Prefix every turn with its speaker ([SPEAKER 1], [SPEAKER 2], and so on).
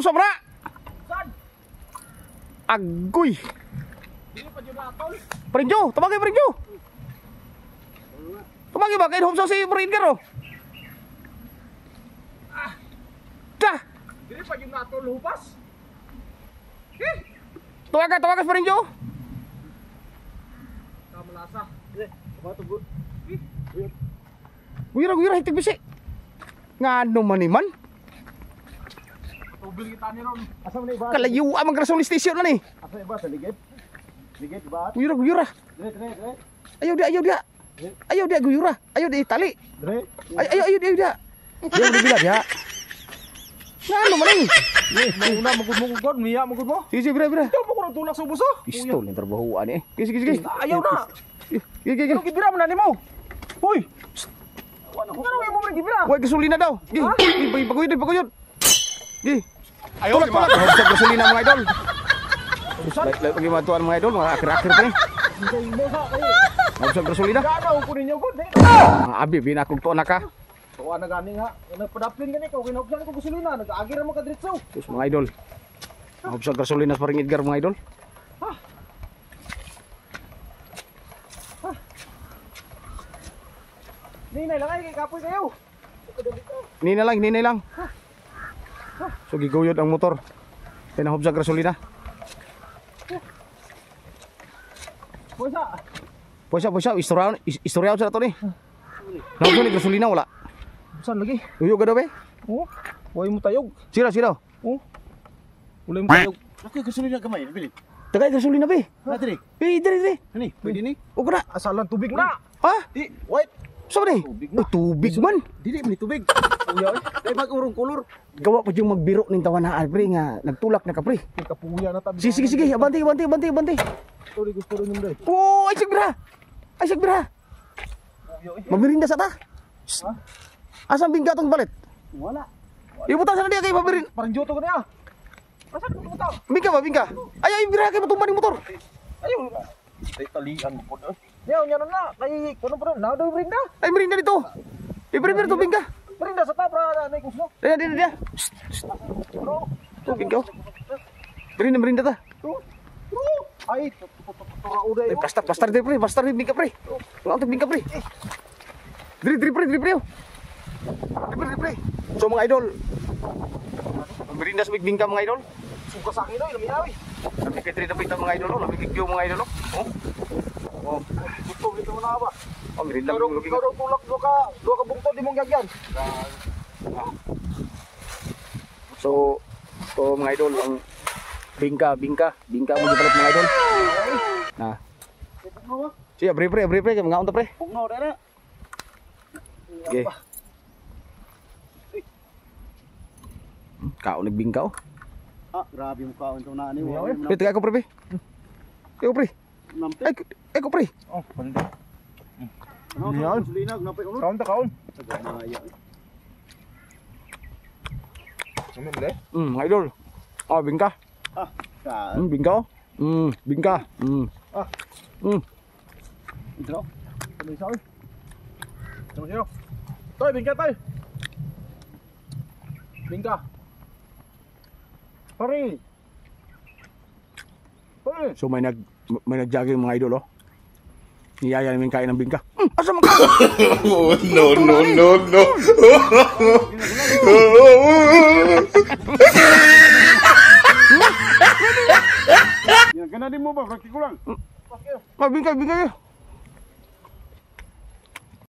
[SPEAKER 1] usap na.
[SPEAKER 2] Saan?
[SPEAKER 1] Agoy.
[SPEAKER 2] Dili pa jud atol.
[SPEAKER 1] Perinjo, tabagay Perinjo. Tabagay ba kay humsa si Perinjo ro? Dah.
[SPEAKER 2] Dili pa jud atol hupas.
[SPEAKER 1] Tawagas Perinjo.
[SPEAKER 2] Kamalasa. Bato bu.
[SPEAKER 1] Wira hitig bisi. Ngano man ni man?
[SPEAKER 2] Tubil kita ni ron. Asa man iba?
[SPEAKER 1] Kalayo ang Grasol station na ni.
[SPEAKER 2] Asa iba sa ligid? Ligid ba?
[SPEAKER 1] Wira.
[SPEAKER 2] Dire.
[SPEAKER 1] Ayaw dia guyura. Ayaw dia tali.
[SPEAKER 2] Dire.
[SPEAKER 1] Ayaw dia. Dia bila dia. Ngano man ni?
[SPEAKER 2] Una magud miya magud mo.
[SPEAKER 1] Sige bira.
[SPEAKER 2] Ikaw mo ko tulak sa ubuso.
[SPEAKER 1] Pistol yang terbahuan eh. Sige.
[SPEAKER 2] Ayaw na.
[SPEAKER 1] Gigi.
[SPEAKER 2] Ano gibira man nimo? Hoy. Ano mo man gibira?
[SPEAKER 1] Wag gasolina daw. Gi, paguyod. Gi.
[SPEAKER 2] Ayaw di ba?
[SPEAKER 1] Sa gasolina mga idol. Lahat pagi matuan mga idol, mga akhir-akhir pa ni. Sa gasolina.
[SPEAKER 2] Ganaw ko ninyo gud.
[SPEAKER 1] Abi binakog to naka.
[SPEAKER 2] Tuwa na gani nga. Nagpadaplin gani ko kinahubsan ko gasolina, nag-agi ra man ka diretso.
[SPEAKER 1] Sus mga idol. Sa gasolina sa ring Edgar mga idol.
[SPEAKER 2] Ninay lang ay kapoy kayo.
[SPEAKER 1] Ninay lang. So giguyod ang motor. Pinahub sa gasolina. Pusa, istoryaw sa to ni. Nahub ni gasolina wala.
[SPEAKER 2] Saan lagi?
[SPEAKER 1] Uyog ka daw be?
[SPEAKER 2] Oh. Way mo tayog.
[SPEAKER 1] Sira.
[SPEAKER 2] Oh. Ulay mo tayog. Ako gasolina gamay, bili.
[SPEAKER 1] Tagay gasolina be.
[SPEAKER 2] Natri.
[SPEAKER 1] Dire.
[SPEAKER 2] Ani, pwede ni.
[SPEAKER 1] Ugo na.
[SPEAKER 2] Asalan tubig na.
[SPEAKER 1] Ha?
[SPEAKER 2] Di, white.
[SPEAKER 1] Saan ni? Tubig man.
[SPEAKER 2] Dili man tubig. Uya, ay mag-urong kulor.
[SPEAKER 1] Gawa pa yung magbiro ning tawanaan pre nga nagtulak na ka pre.
[SPEAKER 2] Kapuya na tabi.
[SPEAKER 1] Sige, abante.
[SPEAKER 2] Sorry, gusto rin yung day.
[SPEAKER 1] Oh, ay sigbira. Mamirinda sa ta.
[SPEAKER 2] Ha?
[SPEAKER 1] Asang bingka tong balit?
[SPEAKER 2] Wala.
[SPEAKER 1] Ibutan sana dia kay mamirin.
[SPEAKER 2] Parang joto ko niya. Asan ko butaw?
[SPEAKER 1] Bingka. Ay bira kay matumba ning motor.
[SPEAKER 2] Ayaw. Tay talian mo po. Yaw nya na kay kuno pa na daw brinda.
[SPEAKER 1] Ay merinda dito. Ibrir to bingka.
[SPEAKER 2] Brinda sa tapra na kusno.
[SPEAKER 1] Dia. Bingka. Merinda ta.
[SPEAKER 2] Ay, tura uday.
[SPEAKER 1] Pastar dia bingka pre. Untuk bingka pre. Diri pre. Diri. So mga idol. Merinda sa bingka mga idol.
[SPEAKER 2] Suka sa akin oy, lumiyawi.
[SPEAKER 1] Sabi kay Tri napita mga idol, nabigyo mga idol. Oh.
[SPEAKER 2] Gusto dito mo na ba?
[SPEAKER 1] Oh, merinda
[SPEAKER 2] Kau
[SPEAKER 1] mo
[SPEAKER 2] daw tulak dua ka bungtod di mong gagyan.
[SPEAKER 1] So mga idol ang bingka mo gipalit mga idol. Nah. Siya pre kay mga unta pre.
[SPEAKER 2] Pugno na.
[SPEAKER 1] Okay. Kau nagbingka oh.
[SPEAKER 2] Grabe mo kaon to na ani.
[SPEAKER 1] Pre, ako pre. Ako pre.
[SPEAKER 2] Nampi.
[SPEAKER 1] Ako pre.
[SPEAKER 2] Oh, pandi. Ano? Sulinag napay uno. Kaon. Sumile.
[SPEAKER 1] Mga idol. Oh, bingka. Bingka oh. Bingka.
[SPEAKER 2] Ito. Tumisaw. Tumisaw. Toy, bingka toy. Bingka. Pari.
[SPEAKER 1] So may nag-jogging mga idol oh. Niyaya namin kain ng bingka. Asa man ka?
[SPEAKER 3] No.
[SPEAKER 2] Yan kana din mo ba? Praktik ko lang.
[SPEAKER 1] Bingka.